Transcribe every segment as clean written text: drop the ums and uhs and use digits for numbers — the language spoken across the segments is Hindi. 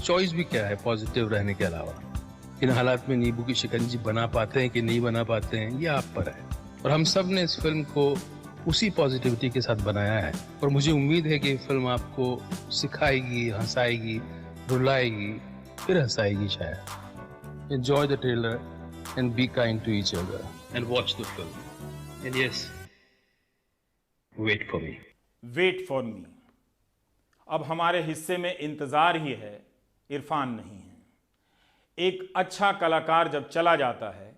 चॉइस भी क्या है पॉजिटिव रहने के अलावा? इन हालात में नींबू की शिकंजी बना पाते हैं कि नहीं बना पाते हैं, ये आप पर है। और हम सब ने इस फिल्म को उसी पॉजिटिविटी के साथ बनाया है, और मुझे उम्मीद है कि ये फिल्म आपको सिखाएगी, हंसाएगी, रुलाएगी, फिर हंसाएगी शायद। Enjoy the trailer and be kind to each other and watch the film and yes, wait for me. Wait for me. अब हमारे हिस्से में इंतज़ार ही है, इरफान नहीं है। एक अच्छा कलाकार जब चला जाता है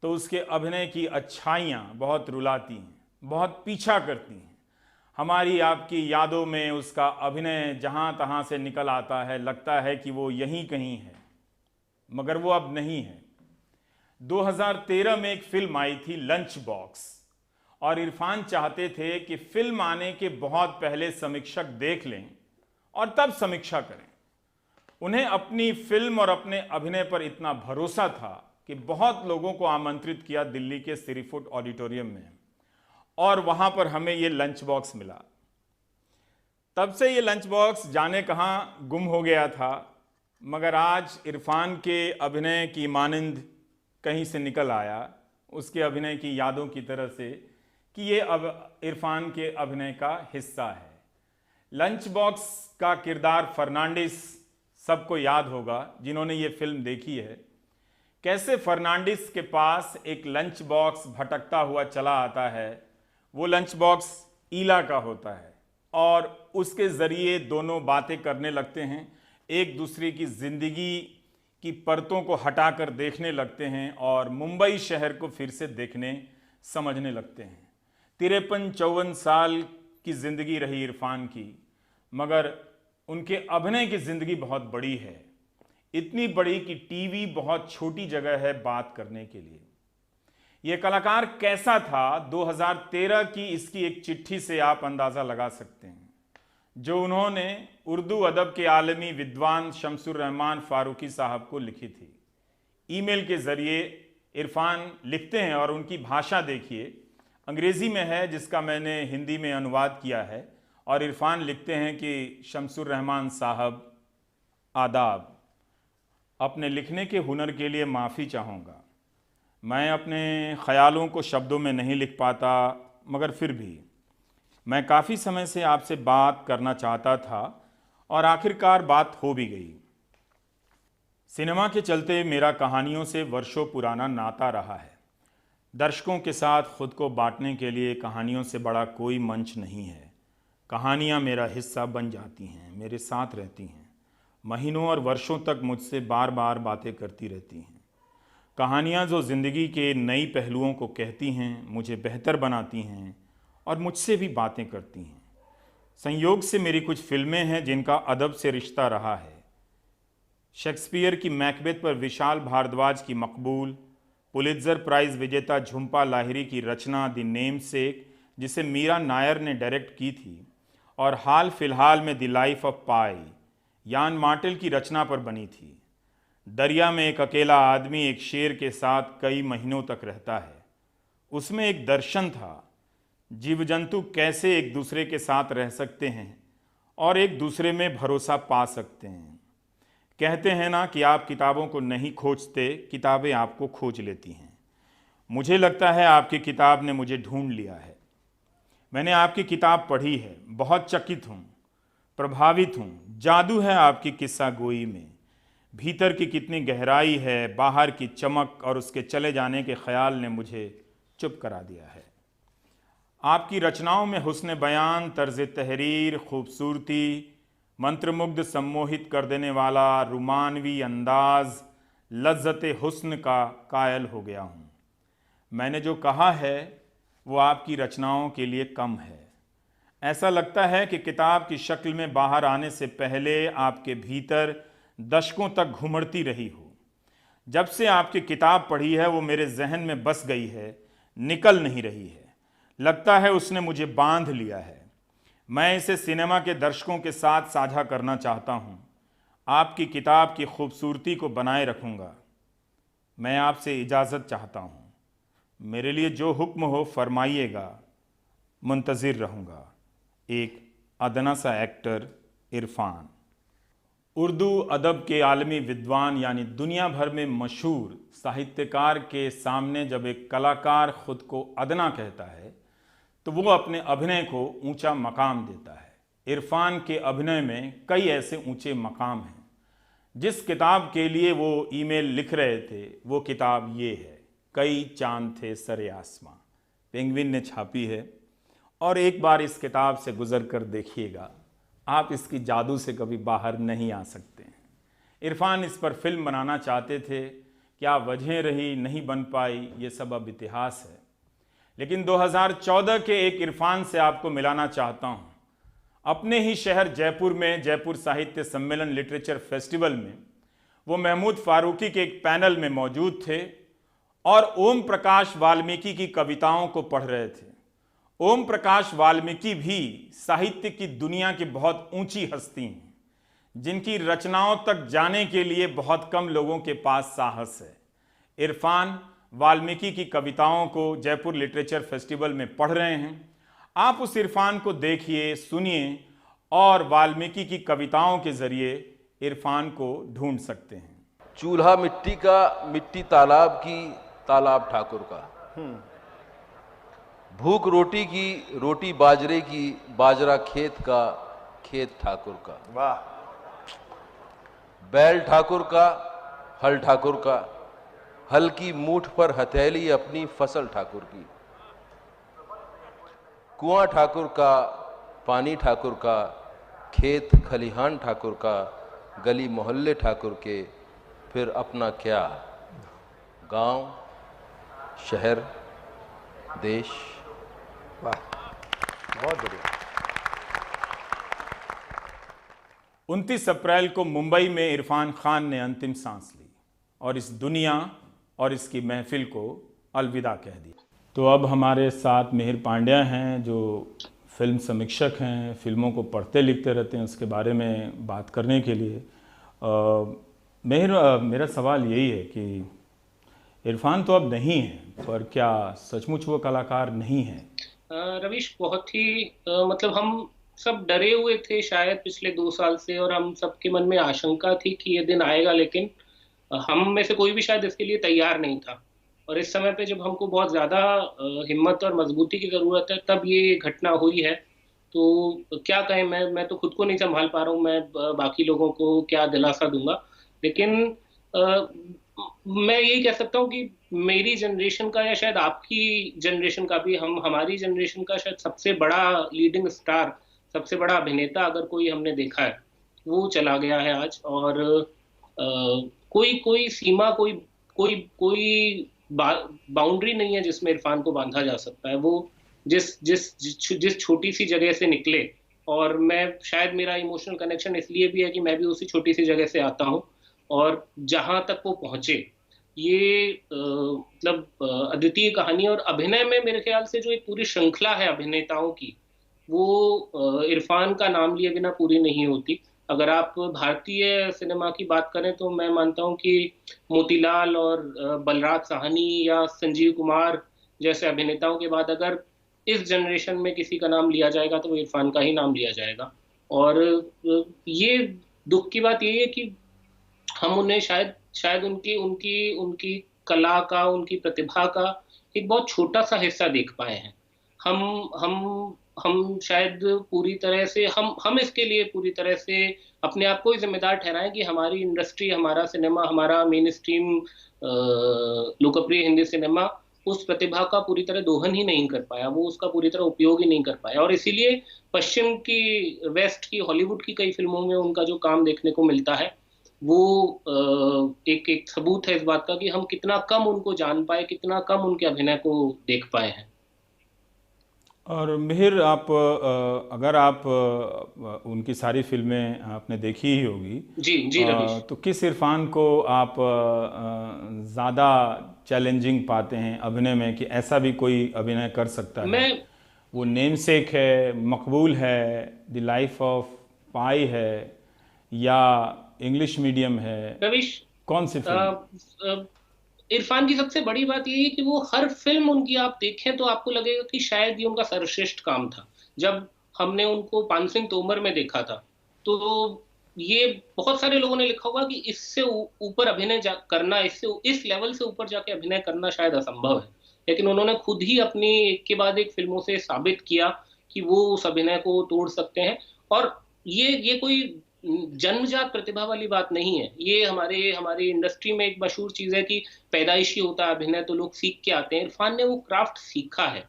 तो उसके अभिनय की अच्छाइयाँ बहुत रुलाती हैं, बहुत पीछा करती हैं। हमारी आपकी यादों में उसका अभिनय जहाँ तहाँ से निकल आता है, लगता है कि वो यहीं कहीं है, मगर वो अब नहीं है। 2013 में एक फिल्म आई थी लंच बॉक्स, और इरफान चाहते थे कि फिल्म आने के बहुत पहले समीक्षक देख लें और तब समीक्षा करें। उन्हें अपनी फिल्म और अपने अभिनय पर इतना भरोसा था कि बहुत लोगों को आमंत्रित किया दिल्ली के सिरीफुट ऑडिटोरियम में, और वहां पर हमें ये लंच बॉक्स मिला। तब से ये लंच बॉक्स जाने कहाँ गुम हो गया था, मगर आज इरफान के अभिनय की मानिंद कहीं से निकल आया, उसके अभिनय की यादों की तरह से, कि ये अब इरफान के अभिनय का हिस्सा है। लंच बॉक्स का किरदार फर्नांडिस सबको याद होगा जिन्होंने ये फिल्म देखी है। कैसे फर्नांडिस के पास एक लंच बॉक्स भटकता हुआ चला आता है। वो लंच बॉक्स ईला का होता है और उसके ज़रिए दोनों बातें करने लगते हैं, एक दूसरे की ज़िंदगी की परतों को हटाकर देखने लगते हैं और मुंबई शहर को फिर से देखने समझने लगते हैं। 53-54 साल की ज़िंदगी रही इरफान की, मगर उनके अभिनय की ज़िंदगी बहुत बड़ी है, इतनी बड़ी कि टीवी बहुत छोटी जगह है बात करने के लिए। यह कलाकार कैसा था 2013 की इसकी एक चिट्ठी से आप अंदाज़ा लगा सकते हैं, जो उन्होंने उर्दू अदब के आलमी विद्वान शमसुर रहमान फारूकी साहब को लिखी थी। ईमेल के ज़रिए इरफान लिखते हैं और उनकी भाषा देखिए, अंग्रेज़ी में है जिसका मैंने हिंदी में अनुवाद किया है। और इरफान लिखते हैं कि शमसुर रहमान साहब, आदाब। अपने लिखने के हुनर के लिए माफ़ी चाहूँगा। मैं अपने ख़यालों को शब्दों में नहीं लिख पाता, मगर फिर भी मैं काफ़ी समय से आपसे बात करना चाहता था और आखिरकार बात हो भी गई। सिनेमा के चलते मेरा कहानियों से वर्षों पुराना नाता रहा है। दर्शकों के साथ खुद को बांटने के लिए कहानियों से बड़ा कोई मंच नहीं है। कहानियाँ मेरा हिस्सा बन जाती हैं, मेरे साथ रहती हैं, महीनों और वर्षों तक मुझसे बार बार बातें करती रहती हैं। कहानियाँ जो ज़िंदगी के नई पहलुओं को कहती हैं, मुझे बेहतर बनाती हैं और मुझसे भी बातें करती हैं। संयोग से मेरी कुछ फिल्में हैं जिनका अदब से रिश्ता रहा है। शेक्सपियर की मैकबेथ पर विशाल भारद्वाज की मकबूल, पुलित्ज़र प्राइज़ विजेता झुम्पा लाहिरी की रचना द नेमसेक, जिसे मीरा नायर ने डायरेक्ट की थी, और हाल फिलहाल में द लाइफ ऑफ पाई, यान मार्टेल की रचना पर बनी थी। दरिया में एक अकेला आदमी एक शेर के साथ कई महीनों तक रहता है। उसमें एक दर्शन था, जीव जंतु कैसे एक दूसरे के साथ रह सकते हैं और एक दूसरे में भरोसा पा सकते हैं। कहते हैं ना कि आप किताबों को नहीं खोजते, किताबें आपको खोज लेती हैं। मुझे लगता है आपकी किताब ने मुझे ढूंढ लिया है। मैंने आपकी किताब पढ़ी है, बहुत चकित हूँ, प्रभावित हूँ। जादू है आपकी किस्सा गोई में। भीतर की कितनी गहराई है, बाहर की चमक और उसके चले जाने के ख्याल ने मुझे चुप करा दिया है। आपकी रचनाओं में हुस्न बयान, तर्ज तहरीर, खूबसूरती, मंत्रमुग्ध सम्मोहित कर देने वाला रुमानवी अंदाज, लज्जत हुस्न का कायल हो गया हूँ। मैंने जो कहा है वो आपकी रचनाओं के लिए कम है। ऐसा लगता है कि किताब की शक्ल में बाहर आने से पहले आपके भीतर दशकों तक घुमड़ती रही हो। जब से आपकी किताब पढ़ी है वो मेरे जहन में बस गई है, निकल नहीं रही है। लगता है उसने मुझे बांध लिया है। मैं इसे सिनेमा के दर्शकों के साथ साझा करना चाहता हूँ। आपकी किताब की खूबसूरती को बनाए रखूँगा। मैं आपसे इजाज़त चाहता हूँ। मेरे लिए जो हुक्म हो फरमाइएगा, मुंतज़िर रहूँगा। एक अदना सा एक्टर, इरफान। उर्दू अदब के आलमी विद्वान यानी दुनिया भर में मशहूर साहित्यकार के सामने जब एक कलाकार खुद को अदना कहता है तो वो अपने अभिनय को ऊंचा मकाम देता है। इरफान के अभिनय में कई ऐसे ऊंचे मकाम हैं। जिस किताब के लिए वो ईमेल लिख रहे थे वो किताब ये है, कई चांद थे सरे आसमां, पेंगुइन ने छापी है। और एक बार इस किताब से गुजर कर देखिएगा, आप इसकी जादू से कभी बाहर नहीं आ सकते हैं। इरफान इस पर फिल्म बनाना चाहते थे, क्या वजह रही नहीं बन पाई, ये सब अब इतिहास है। लेकिन 2014 के एक इरफान से आपको मिलाना चाहता हूँ। अपने ही शहर जयपुर में जयपुर साहित्य सम्मेलन लिटरेचर फेस्टिवल में वो महमूद फारूकी के एक पैनल में मौजूद थे और ओम प्रकाश वाल्मीकि की कविताओं को पढ़ रहे थे। ओम प्रकाश वाल्मीकि भी साहित्य की दुनिया की बहुत ऊंची हस्ती हैं, जिनकी रचनाओं तक जाने के लिए बहुत कम लोगों के पास साहस है। इरफान वाल्मीकि की कविताओं को जयपुर लिटरेचर फेस्टिवल में पढ़ रहे हैं। आप उस इरफान को देखिए, सुनिए और वाल्मीकि की कविताओं के जरिए इरफान को ढूंढ सकते हैं। चूल्हा मिट्टी का, मिट्टी तालाब की, तालाब ठाकुर का। भूख रोटी की, रोटी बाजरे की, बाजरा खेत का, खेत ठाकुर का। वाह। बैल ठाकुर का, हल ठाकुर का, हल की मूठ पर हथेली अपनी, फसल ठाकुर की। कुआं ठाकुर का, पानी ठाकुर का, खेत खलिहान ठाकुर का, गली मोहल्ले ठाकुर के, फिर अपना क्या, गांव, शहर, देश। वाह, बहुत बढ़िया। 29 अप्रैल को मुंबई में इरफान खान ने अंतिम सांस ली और इस दुनिया और इसकी महफिल को अलविदा कह दिया। तो अब हमारे साथ मिहिर पांड्या हैं, जो फिल्म समीक्षक हैं, फिल्मों को पढ़ते लिखते रहते हैं, उसके बारे में बात करने के लिए। मिहिर, मेरा सवाल यही है कि इरफान तो अब नहीं है, पर क्या सचमुच वो कलाकार नहीं है? रवीश, बहुत ही मतलब हम सब डरे हुए थे शायद पिछले 2 साल से, और हम सबके मन में आशंका थी कि ये दिन आएगा, लेकिन हम में से कोई भी शायद इसके लिए तैयार नहीं था। और इस समय पे जब हमको बहुत ज़्यादा हिम्मत और मजबूती की ज़रूरत है, तब ये घटना हुई है। तो क्या कहें, मैं तो खुद को नहीं संभाल पा रहा हूँ, मैं बाकी लोगों को क्या दिलासा दूंगा। लेकिन मैं यही कह सकता हूँ कि मेरी जनरेशन का, या शायद आपकी जनरेशन का भी, हमारी जनरेशन का शायद सबसे बड़ा लीडिंग स्टार, सबसे बड़ा अभिनेता अगर कोई हमने देखा है, वो चला गया है आज। और कोई सीमा, कोई बाउंड्री नहीं है जिसमें इरफान को बांधा जा सकता है। वो जिस छोटी सी जगह से निकले, और मैं शायद मेरा इमोशनल कनेक्शन इसलिए भी है कि मैं भी उसी छोटी सी जगह से आता हूँ, और जहां तक वो पहुंचे, ये मतलब अद्वितीय कहानी। और अभिनय में मेरे ख्याल से जो एक पूरी श्रृंखला है अभिनेताओं की, वो इरफान का नाम लिए बिना पूरी नहीं होती। अगर आप भारतीय सिनेमा की बात करें तो मैं मानता हूं कि मोतीलाल और बलराज साहनी या संजीव कुमार जैसे अभिनेताओं के बाद अगर इस जनरेशन में किसी का नाम लिया जाएगा तो वो इरफान का ही नाम लिया जाएगा। और ये दुख की बात ये है कि हम उन्हें शायद उनकी कला का, उनकी प्रतिभा का एक बहुत छोटा सा हिस्सा देख पाए हैं। हम शायद पूरी तरह से हम इसके लिए पूरी तरह से अपने आप को ही जिम्मेदार ठहराएं कि हमारी इंडस्ट्री, हमारा सिनेमा, हमारा मेन स्ट्रीम लोकप्रिय हिंदी सिनेमा उस प्रतिभा का पूरी तरह दोहन ही नहीं कर पाया, वो उसका पूरी तरह उपयोग ही नहीं कर पाया। और इसीलिए पश्चिम की, वेस्ट की, हॉलीवुड की कई फिल्मों में उनका जो काम देखने को मिलता है, वो एक सबूत है इस बात का कि हम कितना कम उनको जान पाए, कितना कम उनके अभिनय को देख पाए हैं। और मिहिर, आप अगर आप उनकी सारी फिल्में आपने देखी ही होगी, जी रवीश, तो किस इरफान को आप ज़्यादा चैलेंजिंग पाते हैं अभिनय में, कि ऐसा भी कोई अभिनय कर सकता है? वो नेमसेक है, मकबूल है, द लाइफ ऑफ पाई है, या इंग्लिश मीडियम है? रवीश, कौन सी फिल्म? इरफान की सबसे बड़ी बात यह है कि वो हर फिल्म उनकी आप देखें तो आपको लगेगा कि शायद ये उनका सर्वश्रेष्ठ काम था। जब हमने उनको पान सिंह तोमर में देखा था, तो ये बहुत सारे लोगों ने लिखा होगा कि इससे ऊपर अभिनय करना, इससे इस लेवल से ऊपर जाके अभिनय करना शायद असंभव है, लेकिन उन्होंने खुद ही अपनी एक के बाद एक फिल्मों से साबित किया कि वो उस अभिनय को तोड़ सकते हैं। और ये कोई जन्मजात प्रतिभा वाली बात नहीं है। ये हमारे हमारी इंडस्ट्री में एक मशहूर चीज है कि पैदाइशी होता है अभिनय, तो लोग सीख के आते हैं। इरफान ने वो क्राफ्ट सीखा है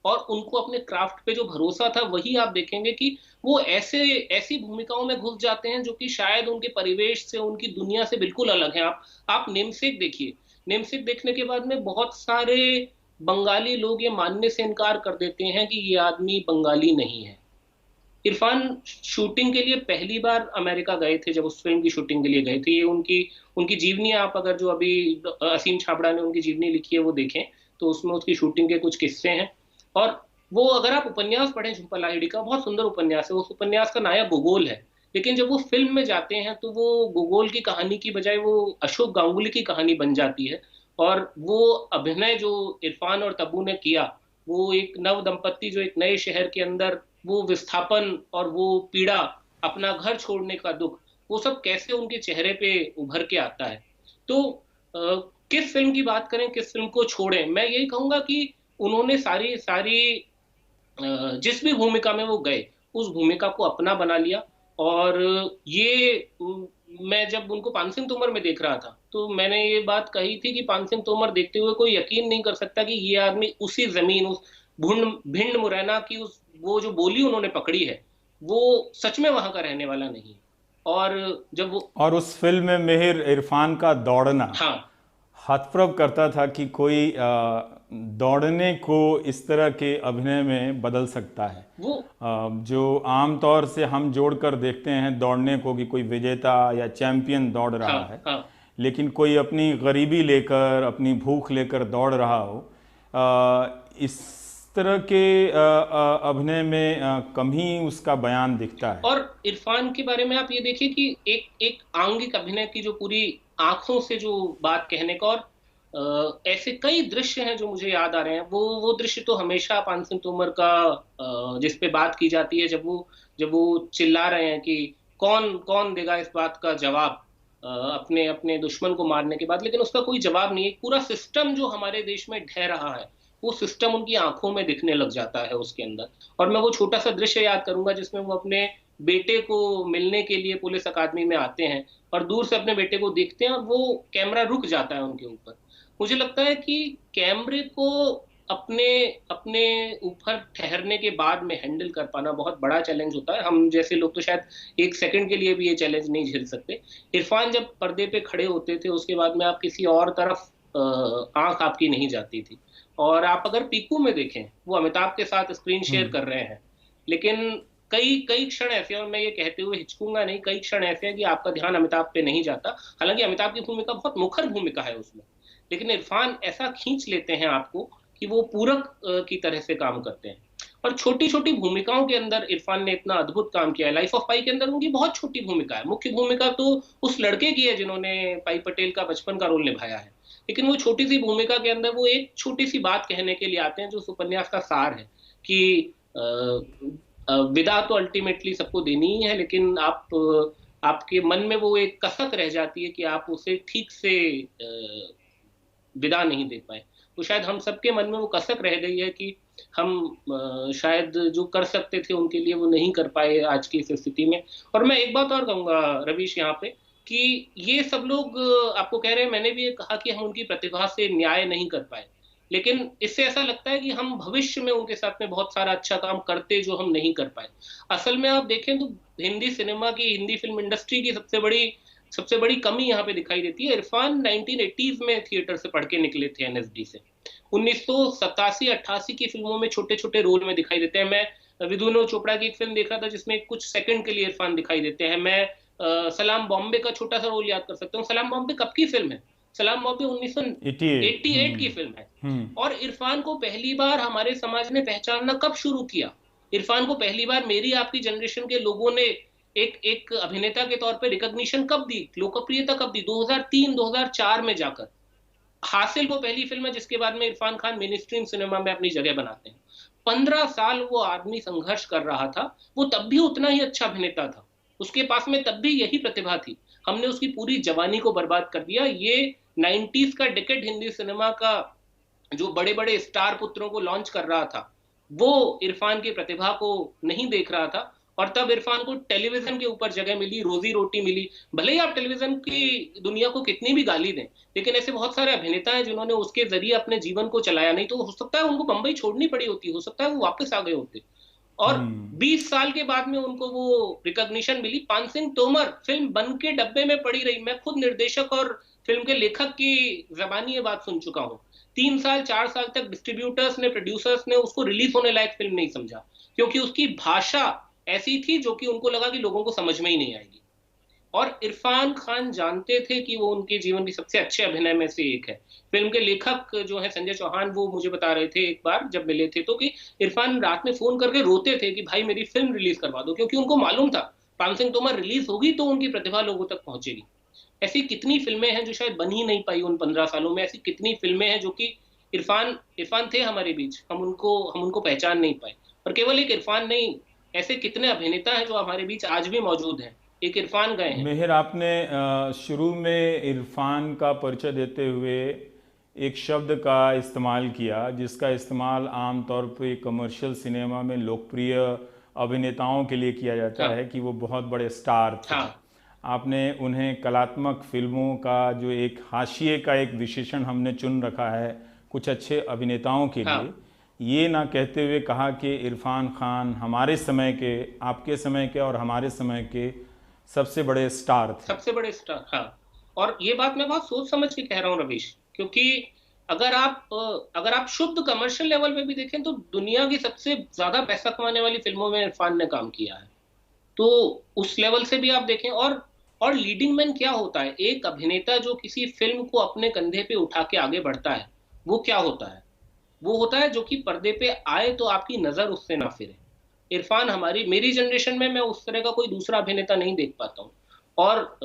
और उनको अपने क्राफ्ट पे जो भरोसा था, वही आप देखेंगे कि वो ऐसी भूमिकाओं में घुस जाते हैं जो कि शायद उनके परिवेश से, उनकी दुनिया से बिल्कुल अलग है। आप नेमसेक देखिए। नेमसेक देखने के बाद में बहुत सारे बंगाली लोग ये मानने से इनकार कर देते हैं कि ये आदमी बंगाली नहीं है। इरफान शूटिंग के लिए पहली बार अमेरिका गए थे, जब उस फिल्म की शूटिंग के लिए गए थे। ये उनकी उनकी जीवनी, आप अगर जो अभी असीम छाबड़ा ने उनकी जीवनी लिखी है वो देखें, तो उसमें उसकी शूटिंग के कुछ किस्से हैं। और वो अगर आप उपन्यास पढ़ें झुंपा लाहिड़ी का, बहुत सुंदर उपन्यास है। उस उपन्यास का नायक गोगोल है, लेकिन जब वो फिल्म में जाते हैं तो वो गोगोल की कहानी की बजाय वो अशोक गांगुली की कहानी बन जाती है। और वो अभिनय जो इरफान और तब्बू ने किया, वो एक नव दंपत्ति जो एक नए शहर के अंदर वो विस्थापन और वो पीड़ा, अपना घर छोड़ने का दुख, वो सब कैसे उनके चेहरे पे उभर के आता है। तो किस फिल्म की बात करें, किस फिल्म को छोड़ें, मैं यही कहूंगा कि उन्होंने सारी सारी जिस भी भूमिका में वो गए, उस भूमिका को अपना बना लिया। और ये मैं जब उनको पान सिंह तोमर में देख रहा था, तो मैंने ये बात कही थी कि पान सिंह तोमर देखते हुए कोई यकीन नहीं कर सकता कि ये आदमी उसी जमीन, उस भिंड मुरैना की वो जो बोली उन्होंने पकड़ी है, वो सच में वहां का रहने वाला नहीं। और जब वो, और उस फिल्म में मेहर इरफान का दौड़ना, हाँ, हतप्रभ करता था कि कोई दौड़ने को इस तरह के अभिनय में बदल सकता है। वो जो आमतौर से हम जोड़कर देखते हैं दौड़ने को कि कोई विजेता या चैंपियन दौड़ रहा हाँ, है, हाँ, लेकिन कोई अपनी गरीबी लेकर, अपनी भूख लेकर दौड़ रहा हो, इस तरह के अभिनय में कम ही उसका बयान दिखता है। और इरफान के बारे में आप ये देखिए कि एक आंगिक अभिनय की जो पूरी आंखों से जो बात कहने का, और ऐसे कई दृश्य हैं जो मुझे याद आ रहे हैं। वो दृश्य तो हमेशा पान सिंह तोमर का, जिस पे बात की जाती है, जब वो चिल्ला रहे हैं कि कौन कौन देगा इस बात का जवाब अपने अपने दुश्मन को मारने के बाद, लेकिन उसका कोई जवाब नहीं है। पूरा सिस्टम जो हमारे देश में ढह रहा है, वो सिस्टम उनकी आंखों में दिखने लग जाता है उसके अंदर। और मैं वो छोटा सा दृश्य याद करूंगा जिसमें वो अपने बेटे को मिलने के लिए पुलिस अकादमी में आते हैं और दूर से अपने बेटे को देखते हैं और वो कैमरा रुक जाता है उनके ऊपर। मुझे लगता है कि कैमरे को अपने अपने ऊपर ठहरने के बाद में हैंडल कर पाना बहुत बड़ा चैलेंज होता है। हम जैसे लोग तो शायद एक सेकंड के लिए भी ये चैलेंज नहीं झेल सकते। इरफान जब पर्दे पे खड़े होते थे, उसके बाद में आप किसी और तरफ आंख आपकी नहीं जाती थी। और आप अगर पीकू में देखें, वो अमिताभ के साथ स्क्रीन शेयर कर रहे हैं, लेकिन कई कई क्षण ऐसे हैं, और मैं ये कहते हुए हिचकूंगा नहीं, कई क्षण ऐसे हैं कि आपका ध्यान अमिताभ पे नहीं जाता। हालांकि अमिताभ की भूमिका बहुत मुखर भूमिका है उसमें, लेकिन इरफान ऐसा खींच लेते हैं आपको कि वो पूरक की तरह से काम करते हैं। और छोटी छोटी भूमिकाओं के अंदर इरफान ने इतना अद्भुत काम किया है। लाइफ ऑफ पाई के अंदर उनकी बहुत छोटी भूमिका है, मुख्य भूमिका तो उस लड़के की है जिन्होंने पाई पटेल का बचपन का रोल निभाया है, लेकिन वो छोटी सी भूमिका के अंदर वो एक छोटी सी बात कहने के लिए आते हैं जो उस उपन्यास का सार है कि विदा तो अल्टीमेटली सबको देनी ही है, लेकिन आपके मन में वो एक कसक रह जाती है कि आप उसे ठीक से विदा नहीं दे पाए। तो शायद हम सबके मन में वो कसक रह गई है कि हम शायद जो कर सकते थे उनके लिए वो नहीं कर पाए आज की इस स्थिति में। और मैं एक बात और कहूंगा रवीश यहाँ पे कि ये सब लोग आपको कह रहे हैं, मैंने भी ये कहा कि हम उनकी प्रतिभा से न्याय नहीं कर पाए, लेकिन इससे ऐसा लगता है कि हम भविष्य में उनके साथ में बहुत सारा अच्छा काम करते जो हम नहीं कर पाए। असल में आप देखें तो हिंदी सिनेमा की, हिंदी फिल्म इंडस्ट्री की सबसे बड़ी कमी यहाँ पे दिखाई देती है। इरफान 1980s में थिएटर से पढ़ के निकले थे, एनएसडी से। 1987-88 की फिल्मों में छोटे छोटे रोल में दिखाई देते हैं। मैं विदुनो चोपड़ा की एक फिल्म देख रहा था जिसमें कुछ सेकंड के लिए इरफान दिखाई देते हैं। मैं सलाम बॉम्बे का छोटा सा रोल याद कर सकता हूँ। सलाम बॉम्बे कब की फिल्म है? सलाम बॉम्बे 1988 की फिल्म है। और इरफान को पहली बार हमारे समाज ने पहचानना कब शुरू किया? इरफान को पहली बार मेरी आपकी जनरेशन के लोगों ने एक अभिनेता के तौर पे रिकॉग्निशन कब दी, लोकप्रियता कब दी? 2003-2004 में जाकर। हासिल वो पहली फिल्म है जिसके बाद में Irfan Khan main stream cinema में अपनी जगह बनाते हैं। 15 साल वो आदमी संघर्ष कर रहा था, वो तब भी उतना ही अच्छा अभिनेता था। उसके पास में तब भी यही प्रतिभा थी। हमने उसकी पूरी जवानी को बर्बाद कर दिया। ये 90s का डेकेड हिंदी सिनेमा का जो बड़े बड़े स्टार पुत्रों को लॉन्च कर रहा था, वो इरफान की प्रतिभा को नहीं देख रहा था। और तब इरफान को टेलीविजन के ऊपर जगह मिली, रोजी रोटी मिली। भले ही आप टेलीविजन की दुनिया को कितनी भी गाली दें, लेकिन ऐसे बहुत सारे अभिनेता हैं जिन्होंने उसके जरिए अपने जीवन को चलाया। नहीं तो हो सकता है उनको बंबई छोड़नी पड़ी होती, हो सकता है वो वापस आ गए होते। और 20 साल के बाद में उनको वो रिकॉग्निशन मिली। पान सिंह तोमर फिल्म बन के डब्बे में पड़ी रही। मैं खुद निर्देशक और फिल्म के लेखक की जबानी ये बात सुन चुका हूँ। 3 साल 4 साल तक डिस्ट्रीब्यूटर्स ने, प्रोड्यूसर्स ने उसको रिलीज होने लायक फिल्म नहीं समझा, क्योंकि उसकी भाषा ऐसी थी जो कि उनको लगा कि लोगों को समझ में ही नहीं आएगी। और इरफान खान जानते थे कि वो उनके जीवन की सबसे अच्छे अभिनय में से एक है। फिल्म के लेखक जो है संजय चौहान, वो मुझे बता रहे थे एक बार जब मिले थे तो, कि इरफान रात में फोन करके रोते थे कि भाई मेरी फिल्म रिलीज करवा दो, क्योंकि उनको मालूम था पान सिंह तोमर रिलीज होगी तो उनकी प्रतिभा लोगों तक पहुंचेगी। ऐसी कितनी फिल्में हैं जो शायद बन ही नहीं पाई उन 15 सालों में। ऐसी कितनी फिल्में हैं जो कि इरफान इरफान थे हमारे बीच, हम उनको पहचान नहीं पाए। और केवल एक इरफान नहीं, ऐसे कितने अभिनेता हैं जो हमारे बीच आज भी मौजूद हैं। एक इरफान गए हैं। मेहर, आपने शुरू में इरफान का परिचय देते हुए एक शब्द का इस्तेमाल किया, जिसका इस्तेमाल आमतौर पे कमर्शियल सिनेमा में लोकप्रिय अभिनेताओं के लिए किया जाता है कि वो बहुत बड़े स्टार थे। आपने उन्हें कलात्मक फिल्मों का जो एक हाशिए का एक विशेषण हमने चुन रखा है कुछ अच्छे अभिनेताओं के लिए, ये ना कहते हुए कहा कि इरफान खान हमारे समय के, आपके समय के और हमारे समय के सबसे बड़े स्टार थे। सबसे बड़े स्टार, हाँ। और ये बात मैं बहुत सोच समझ के कह रहा हूँ रवीश, क्योंकि अगर आप शुद्ध कमर्शियल लेवल पे भी देखें तो दुनिया की सबसे ज्यादा पैसा कमाने वाली फिल्मों में इरफान ने काम किया है। तो उस लेवल से भी आप देखें। और लीडिंग मैन क्या होता है? एक अभिनेता जो किसी फिल्म को अपने कंधे पे उठा के आगे बढ़ता है, वो क्या होता है? वो होता है जो कि पर्दे पे आए तो आपकी नजर उससे ना फिरे। इरफान मेरी जनरेशन में मैं उस तरह का कोई दूसरा अभिनेता नहीं देख पाता हूँ। और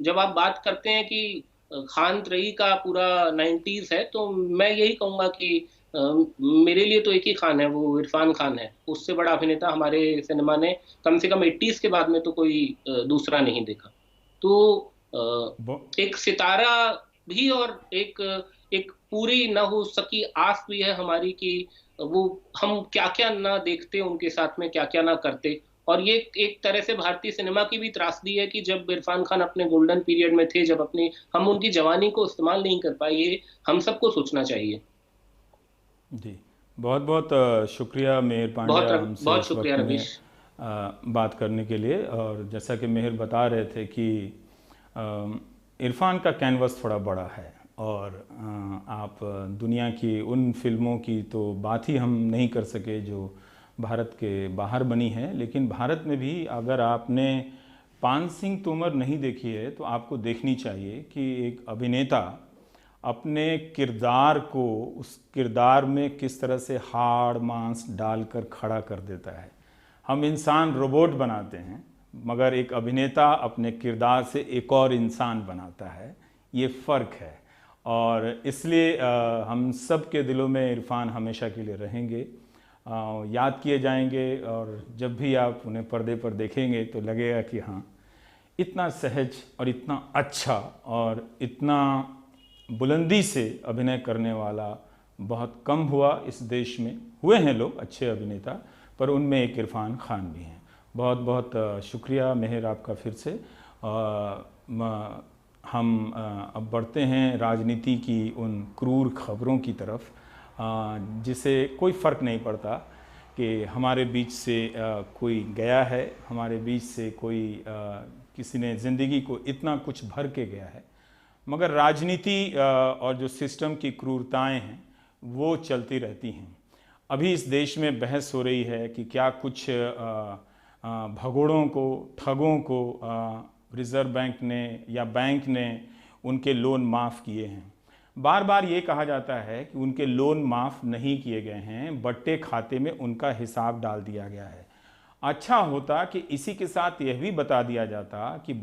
जब आप बात करते हैं कि खान त्रयी का पूरा 90s है, तो मैं यही कहूंगा कि मेरे लिए तो एक ही खान है, वो इरफान खान है। उससे बड़ा अभिनेता हमारे सिनेमा ने कम से कम 80s के बाद में तो कोई दूसरा नहीं देखा। तो एक सितारा भी, और एक पूरी ना हो सकी आस भी है हमारी कि वो हम क्या क्या ना देखते उनके साथ में, क्या क्या ना करते। और ये एक तरह से भारतीय सिनेमा की भी त्रासदी है कि जब इरफान खान अपने गोल्डन पीरियड में थे, जब हम उनकी जवानी को इस्तेमाल नहीं कर पाए, ये हम सबको सोचना चाहिए। जी, बहुत बहुत शुक्रिया मेहर पांड्या, हमसे बहुत शुक्रिया रवीश बात करने के लिए। और जैसा कि मेहर बता रहे थे कि इरफान का कैनवस थोड़ा बड़ा है, और आप दुनिया की उन फिल्मों की तो बात ही हम नहीं कर सके जो भारत के बाहर बनी है। लेकिन भारत में भी अगर आपने पान सिंह तोमर नहीं देखी है तो आपको देखनी चाहिए कि एक अभिनेता अपने किरदार को, उस किरदार में किस तरह से हाड़ मांस डालकर खड़ा कर देता है। हम इंसान रोबोट बनाते हैं, मगर एक अभिनेता अपने किरदार से एक और इंसान बनाता है। ये फ़र्क है, और इसलिए हम सब के दिलों में इरफान हमेशा के लिए रहेंगे, याद किए जाएंगे। और जब भी आप उन्हें पर्दे पर देखेंगे तो लगेगा कि हाँ, इतना सहज और इतना अच्छा और इतना बुलंदी से अभिनय करने वाला बहुत कम हुआ इस देश में। हुए हैं लोग अच्छे अभिनेता, पर उनमें एक इरफान खान भी हैं। बहुत बहुत शुक्रिया मेहर आपका फिर से। हम अब बढ़ते हैं राजनीति की उन क्रूर खबरों की तरफ, जिसे कोई फ़र्क नहीं पड़ता कि हमारे बीच से कोई गया है, हमारे बीच से कोई किसी ने ज़िंदगी को इतना कुछ भर के गया है, मगर राजनीति और जो सिस्टम की क्रूरताएं हैं वो चलती रहती हैं। अभी इस देश में बहस हो रही है कि क्या कुछ भगोड़ों को, ठगों को रिज़र्व बैंक ने या बैंक ने उनके लोन माफ़ किए हैं। बार बार ये कहा जाता है कि उनके लोन माफ़ नहीं किए गए हैं, बट्टे खाते में उनका हिसाब डाल दिया गया है। अच्छा होता कि इसी के साथ यह भी बता दिया जाता कि